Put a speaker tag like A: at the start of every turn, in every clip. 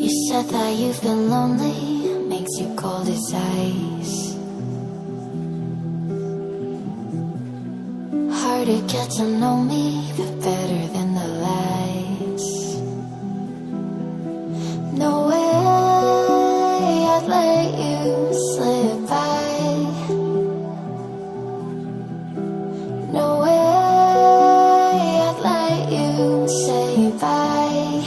A: You said that you've been lonely, makes you cold as ice. Hard to get to know me, but better than the lies. No way I'd let you slip by. No way I'd let you say bye.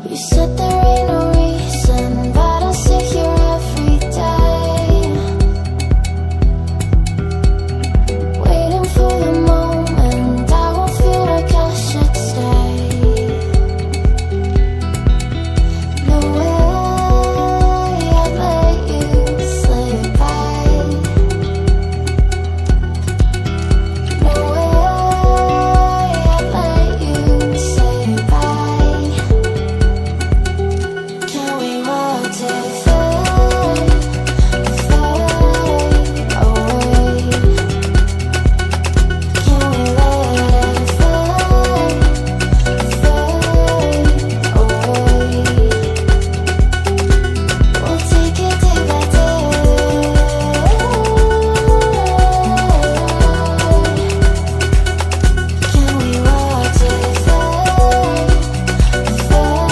A: You said there ain't no reason, but I'll sit here every day, waiting for the moment I won't feel like I should stay. No way I'd let you slip by. No way I'd let you say bye. Can we watch it fade, fade away? Can we let it fade, fade away? We'll take it day by day. Can we watch it fade, fade away?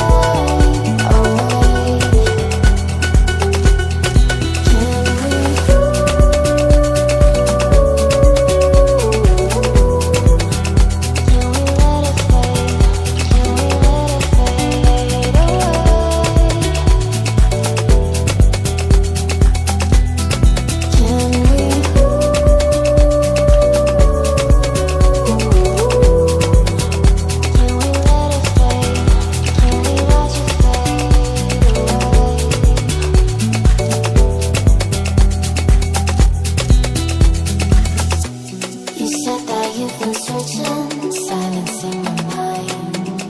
A: You said that you've been searching, silencing my mind,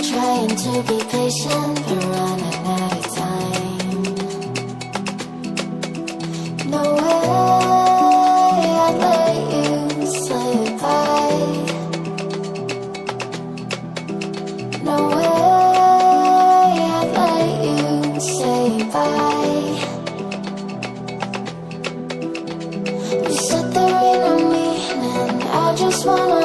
A: trying to be patient, but running out of time. No way I'd let you slip by. No way I'd let you say bye. You said there ain't no meaning, I just wanna